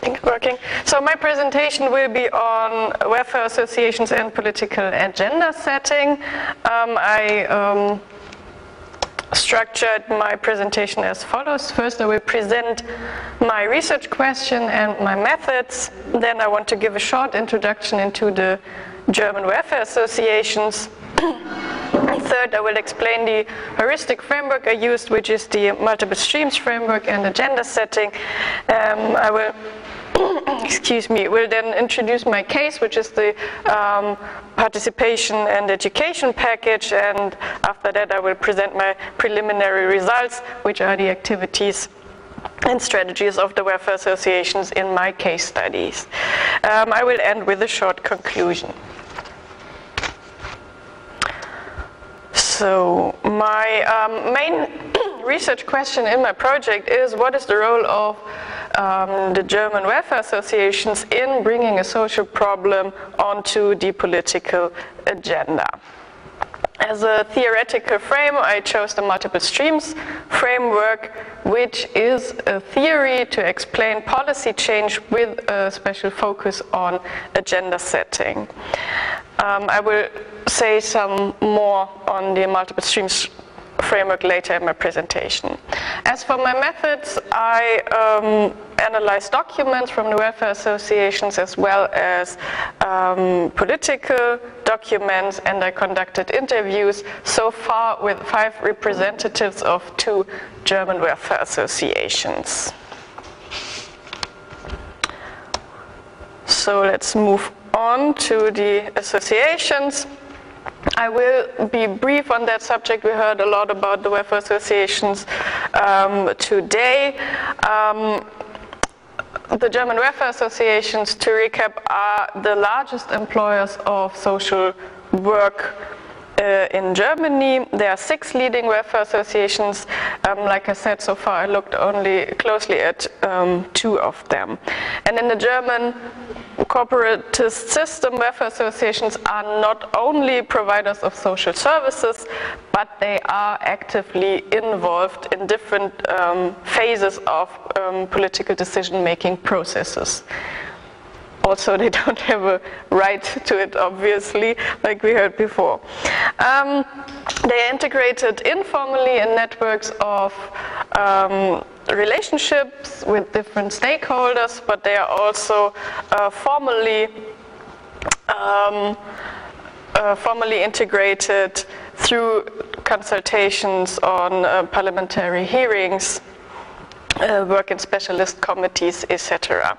think it's working. So my presentation will be on welfare associations and political agenda setting. I structured my presentation as follows. First, I will present my research question and my methods. Then I want to give a short introduction into the German welfare associations. Third, I will explain the heuristic framework I used, which is the multiple streams framework and agenda setting. I will will then introduce my case, which is the participation and education package, and after that I will present my preliminary results, which are the activities and strategies of the welfare associations in my case studies. I will end with a short conclusion. So my main research question in my project is, what is the role of the German welfare associations in bringing a social problem onto the political agenda? As a theoretical frame, I chose the multiple streams framework, which is a theory to explain policy change with a special focus on agenda setting. I will say some more on the multiple streams framework later in my presentation. As for my methods, I analyzed documents from the welfare associations as well as political documents, and I conducted interviews so far with 5 representatives of 2 German welfare associations. So let's move on to the associations. I will be brief on that subject. We heard a lot about the welfare associations today. The German welfare associations, to recap, are the largest employers of social work in Germany. There are 6 leading welfare associations. Like I said, so far I looked only closely at 2 of them. And in the German corporatist system, welfare associations are not only providers of social services, but they are actively involved in different phases of political decision-making processes. Also, they don't have a right to it, obviously, like we heard before. They are integrated informally in networks of relationships with different stakeholders, but they are also formally integrated through consultations on parliamentary hearings, work in specialist committees, etc.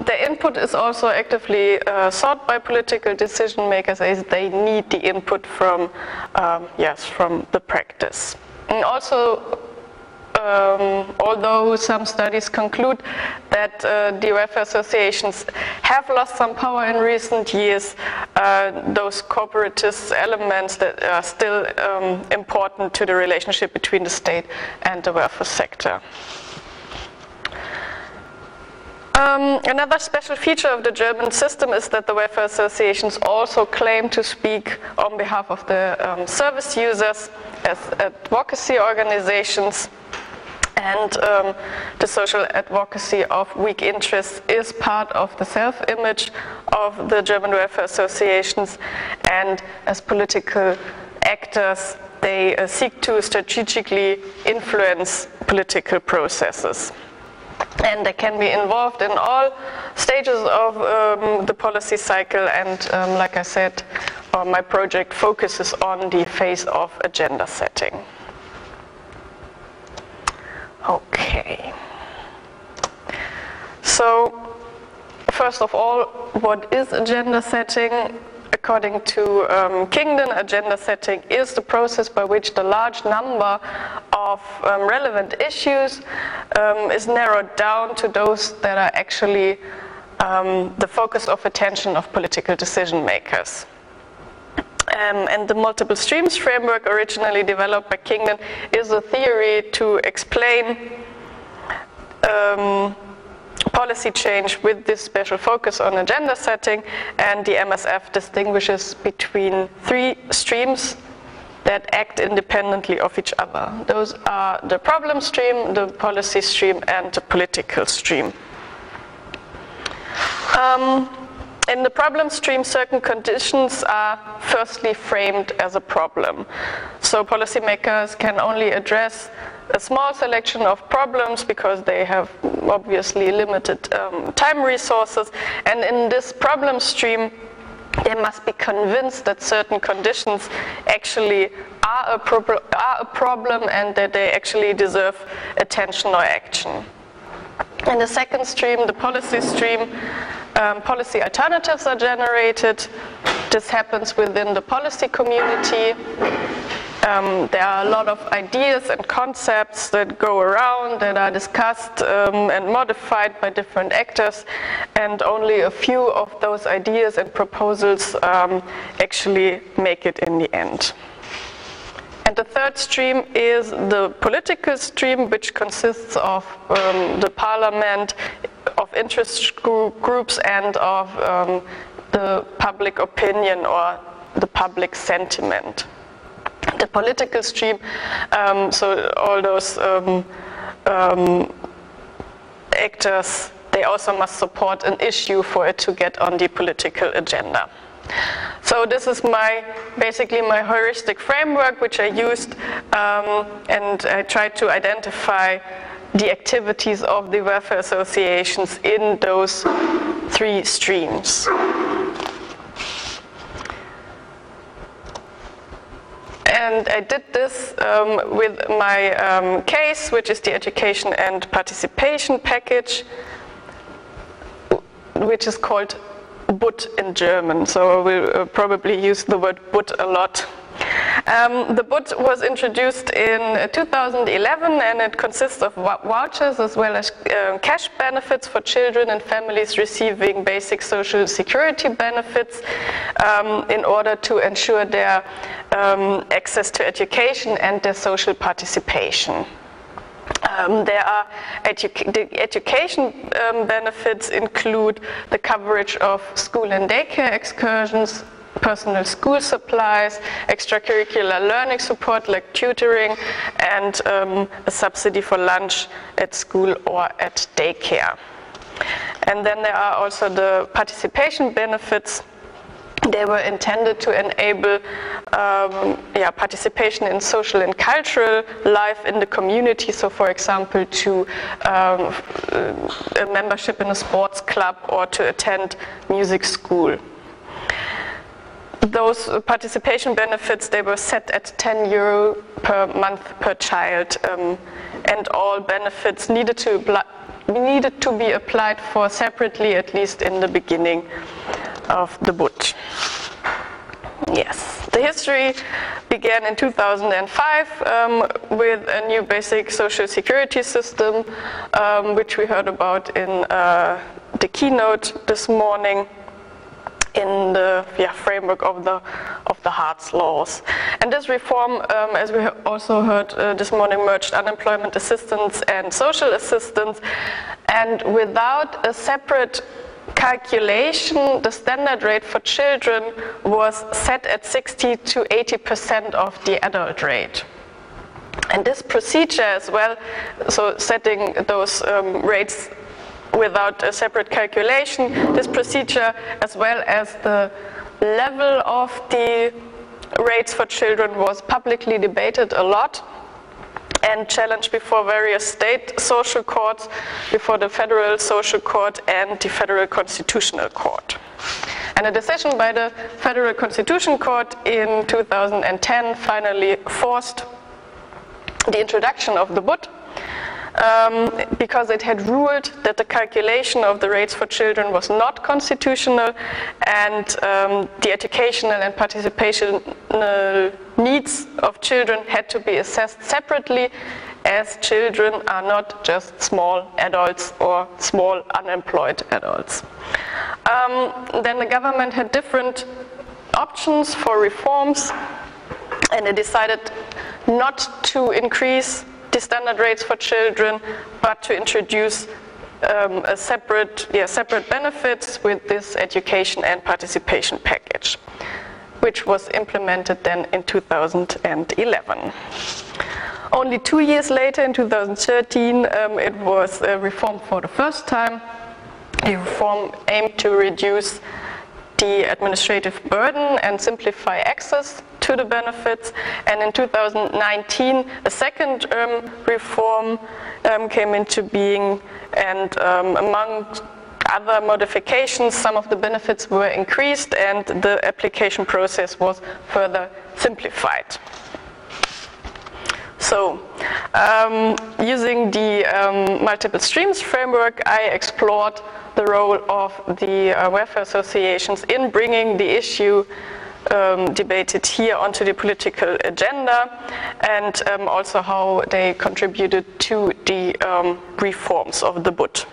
Their input is also actively sought by political decision makers, as they need the input from the practice. And also, although some studies conclude that the welfare associations have lost some power in recent years, those corporatist elements that are still important to the relationship between the state and the welfare sector. Another special feature of the German system is that the welfare associations also claim to speak on behalf of the service users as advocacy organizations. And the social advocacy of weak interests is part of the self-image of the German welfare associations, and as political actors, they seek to strategically influence political processes. And they can be involved in all stages of the policy cycle, and like I said, my project focuses on the phase of agenda setting. Okay. So, first of all, what is agenda setting? According to Kingdon, agenda setting is the process by which the large number of relevant issues is narrowed down to those that are actually the focus of attention of political decision makers. And the multiple streams framework, originally developed by Kingdon, is a theory to explain policy change with this special focus on agenda setting, and the MSF distinguishes between 3 streams that act independently of each other. Those are the problem stream, the policy stream, and the political stream. In the problem stream, certain conditions are firstly framed as a problem. So policymakers can only address a small selection of problems because they have obviously limited time resources. And in this problem stream, they must be convinced that certain conditions actually are a problem and that they actually deserve attention or action. In the second stream, the policy stream, policy alternatives are generated. This happens within the policy community. There are a lot of ideas and concepts that go around that are discussed and modified by different actors, and only a few of those ideas and proposals actually make it in the end. And the third stream is the political stream, which consists of the parliament, of interest groups, and of the public opinion or the public sentiment. The political stream, so all those actors, they also must support an issue for it to get on the political agenda. So this is basically my heuristic framework, which I used, and I tried to identify the activities of the welfare associations in those three streams. And I did this with my case, which is the education and participation package, which is called BUT in German, so I will probably use the word BUT a lot. The BUT was introduced in 2011, and it consists of vouchers as well as cash benefits for children and families receiving basic social security benefits in order to ensure their access to education and their social participation. The education benefits include the coverage of school and daycare excursions, personal school supplies, extracurricular learning support like tutoring, and a subsidy for lunch at school or at daycare. And then there are also the participation benefits. They were intended to enable participation in social and cultural life in the community. So, for example, to a membership in a sports club or to attend music school. Those participation benefits, they were set at €10 per month per child, and all benefits needed to be applied for separately, at least in the beginning of the BUT. Yes, the history began in 2005 with a new basic social security system, which we heard about in the keynote this morning, in the framework of the Hartz laws. And this reform, as we also heard this morning, merged unemployment assistance and social assistance. And without a separate calculation, the standard rate for children was set at 60 to 80% of the adult rate. And this procedure as well, so setting those rates without a separate calculation, this procedure as well as the level of the rates for children was publicly debated a lot and challenged before various state social courts, before the Federal Social Court and the Federal Constitutional Court. And a decision by the Federal Constitutional Court in 2010 finally forced the introduction of the BUT, because it had ruled that the calculation of the rates for children was not constitutional, and the educational and participational needs of children had to be assessed separately, as children are not just small adults or small unemployed adults. Then the government had different options for reforms, and it decided not to increase the standard rates for children, but to introduce separate benefits with this education and participation package, which was implemented then in 2011. Only 2 years later, in 2013, it was reformed for the first time, The reform aimed to reduce the administrative burden and simplify access to the benefits. And in 2019, a second reform came into being, and among other modifications, some of the benefits were increased and the application process was further simplified. So, using the multiple streams framework, I explored the role of the welfare associations in bringing the issue debated here onto the political agenda, and also how they contributed to the reforms of the BUT.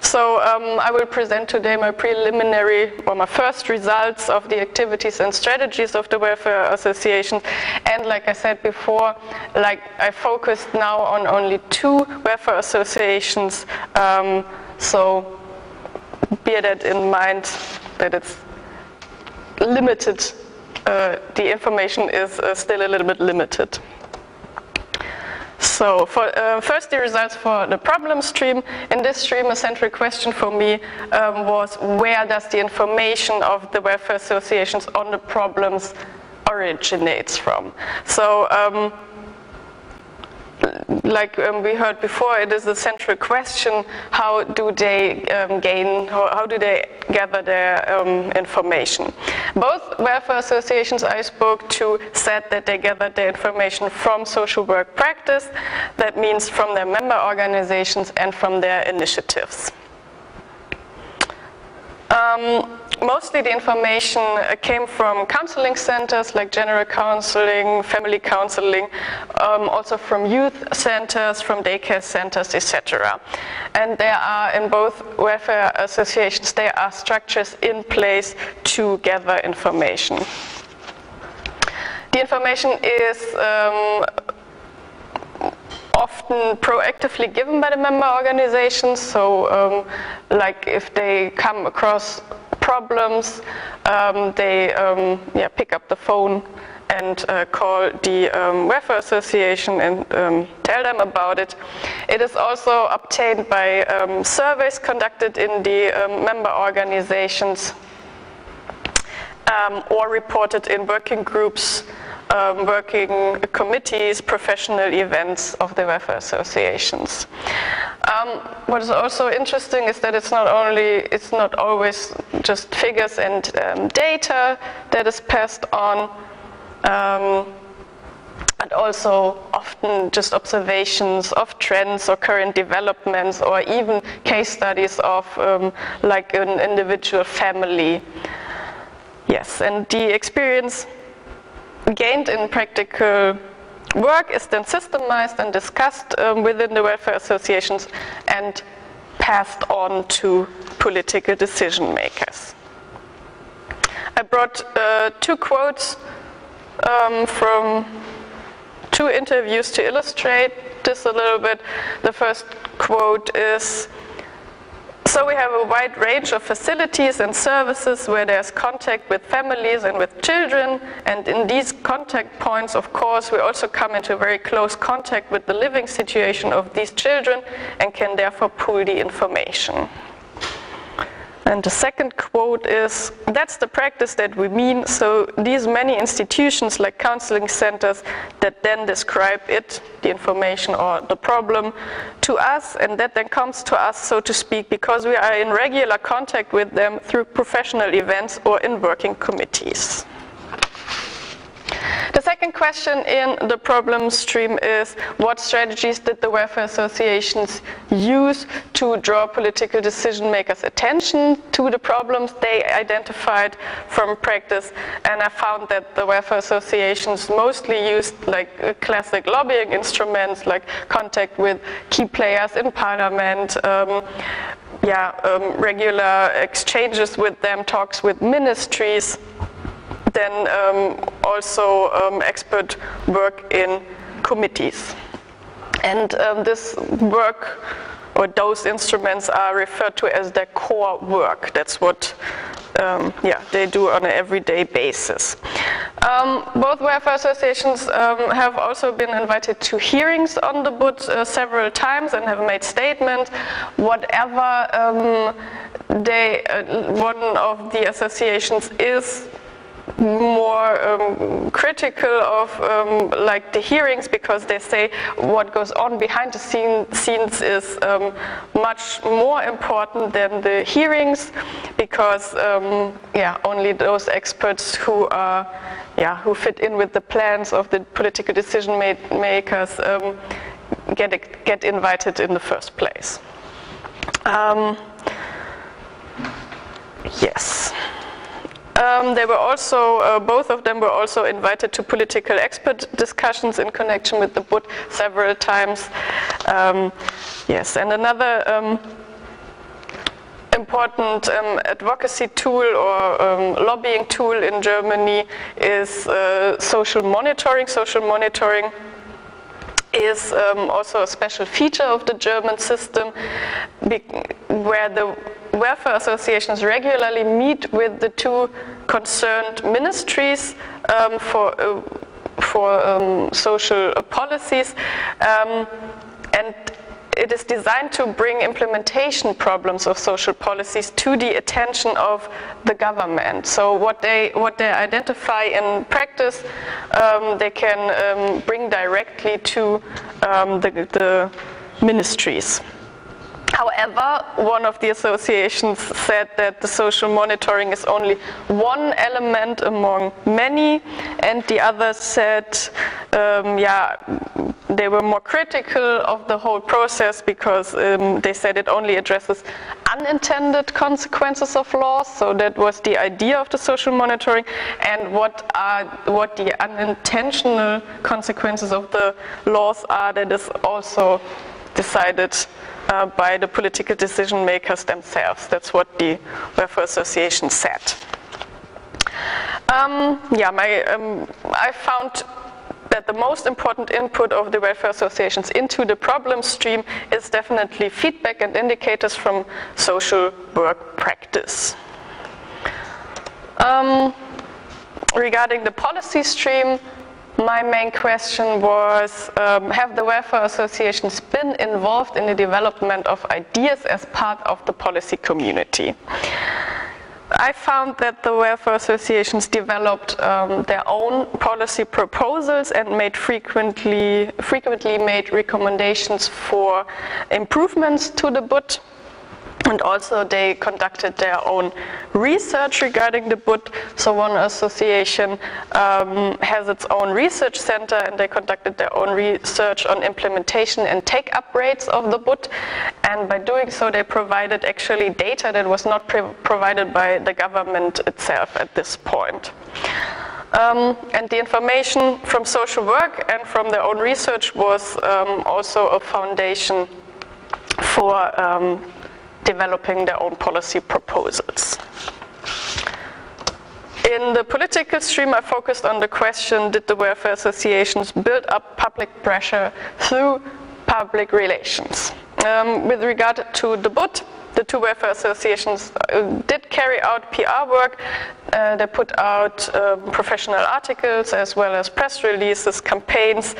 So I will present today my preliminary, or my first results of the activities and strategies of the welfare associations. And like I said before, like I focused now on only 2 welfare associations. So bear that in mind, that it's limited. The information is still a little bit limited. So, first the results for the problem stream. In this stream, a central question for me was, where does the information of the welfare associations on the problems originates from? So, like we heard before, it is a central question: how do they how do they gather their information? Both welfare associations I spoke to said that they gathered their information from social work practice, that means from their member organizations and from their initiatives. Mostly the information came from counseling centers like general counseling, family counseling, also from youth centers, from daycare centers, etc. And there are, in both welfare associations, there are structures in place to gather information. The information is often proactively given by the member organizations, so like if they come across problems, they pick up the phone and call the welfare association and tell them about it. It is also obtained by surveys conducted in the member organizations or reported in working groups, working committees, professional events of the welfare associations. What is also interesting is that it's not always just figures and data that is passed on, but also often just observations of trends or current developments, or even case studies of like an individual family. Yes, and the experience gained in practical work is then systemized and discussed within the welfare associations and passed on to political decision makers. I brought 2 quotes from 2 interviews to illustrate this a little bit. The first quote is, "So we have a wide range of facilities and services where there's contact with families and with children, and in these contact points, of course, we also come into very close contact with the living situation of these children and can therefore pool the information." And the second quote is, "That's the practice that we mean, so these many institutions like counseling centers that then describe it, the information or the problem, to us, and that then comes to us, so to speak, because we are in regular contact with them through professional events or in working committees." The second question in the problem stream is, what strategies did the welfare associations use to draw political decision makers' attention to the problems they identified from practice? And I found that the welfare associations mostly used like classic lobbying instruments, like contact with key players in parliament, regular exchanges with them, talks with ministries, then also expert work in committees. And this work, or those instruments, are referred to as their core work. That's what they do on an everyday basis. Both welfare associations have also been invited to hearings on the BUT several times and have made statements. Whatever one of the associations is more critical of like the hearings, because they say what goes on behind the scenes is much more important than the hearings, because only those experts who are who fit in with the plans of the political decision makers get invited in the first place. Yes. They were also, both of them were also invited to political expert discussions in connection with the BUT several times. Yes, and another important advocacy tool or lobbying tool in Germany is social monitoring. Social monitoring is also a special feature of the German system, where the welfare associations regularly meet with the two concerned ministries for social policies, and it is designed to bring implementation problems of social policies to the attention of the government. So what they identify in practice, they can bring directly to the ministries. However, one of the associations said that the social monitoring is only one element among many, and the others said, they were more critical of the whole process because they said it only addresses unintended consequences of laws. So that was the idea of the social monitoring, and what the unintentional consequences of the laws are, that is also decided by the political decision makers themselves. That's what the welfare association said. I found that the most important input of the welfare associations into the problem stream is definitely feedback and indicators from social work practice. Regarding the policy stream, my main question was, have the welfare associations been involved in the development of ideas as part of the policy community? I found that the welfare associations developed their own policy proposals and frequently made recommendations for improvements to the BUT. And also they conducted their own research regarding the BUT. So one association has its own research center, and they conducted their own research on implementation and take-up rates of the BUT. And by doing so, they provided actually data that was not provided by the government itself at this point. And the information from social work and from their own research was also a foundation for developing their own policy proposals. In the political stream, I focused on the question, did the welfare associations build up public pressure through public relations? With regard to the BUT, the two welfare associations did carry out PR work. They put out professional articles as well as press releases, campaigns,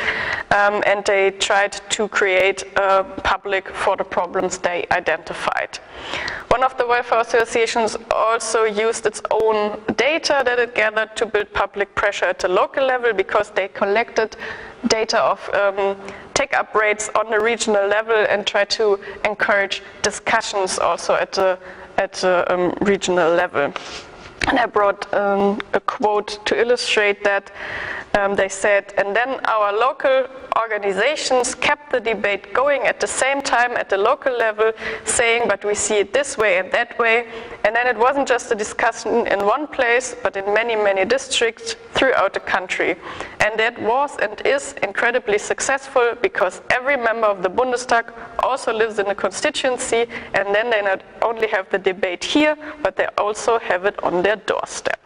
and they tried to create a public for the problems they identified. One of the welfare associations also used its own data that it gathered to build public pressure at the local level, because they collected data of take-up rates on the regional level and try to encourage discussions also at the regional level. And I brought a quote to illustrate that. They said, and then our local organizations kept the debate going at the same time at the local level, saying, but we see it this way and that way. And then it wasn't just a discussion in one place, but in many, many districts throughout the country. And that was and is incredibly successful, because every member of the Bundestag also lives in a constituency, and then they not only have the debate here, but they also have it on their doorstep.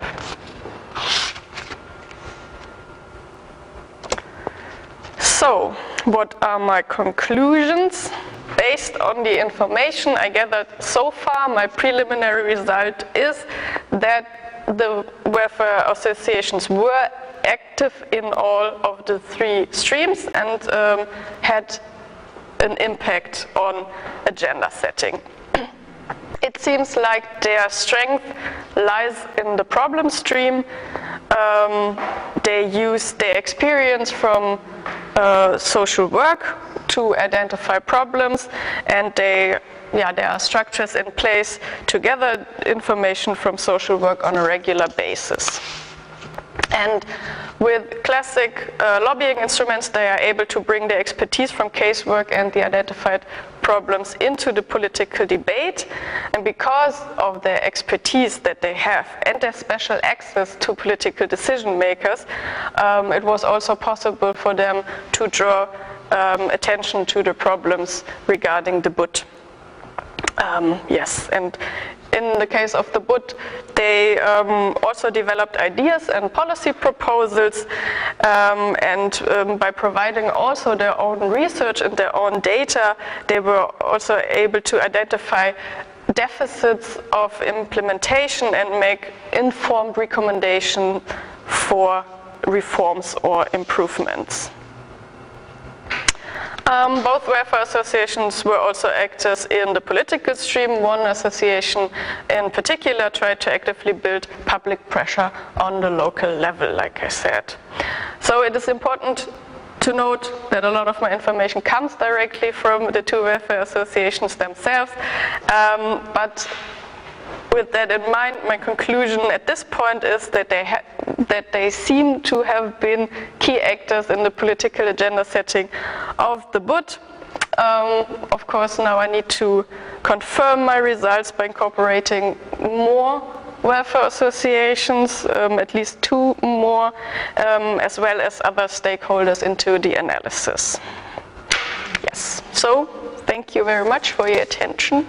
So, what are my conclusions? Based on the information I gathered so far, my preliminary result is that the welfare associations were active in all of the three streams and had an impact on agenda setting. It seems like their strength lies in the problem stream. They use their experience from social work to identify problems, and there are structures in place to gather information from social work on a regular basis. And with classic lobbying instruments, they are able to bring their expertise from casework and the identified problems into the political debate. And because of their expertise that they have and their special access to political decision makers, it was also possible for them to draw attention to the problems regarding the BUT. Yes, and in the case of the BUT, they also developed ideas and policy proposals, and by providing also their own research and their own data, they were also able to identify deficits of implementation and make informed recommendations for reforms or improvements. Both welfare associations were also actors in the political stream. One association in particular tried to actively build public pressure on the local level, like I said. So it is important to note that a lot of my information comes directly from the two welfare associations themselves, but with that in mind, my conclusion at this point is that they seem to have been key actors in the political agenda setting of the BUT. Of course, now I need to confirm my results by incorporating more welfare associations, at least 2 more, as well as other stakeholders into the analysis. Yes, so thank you very much for your attention.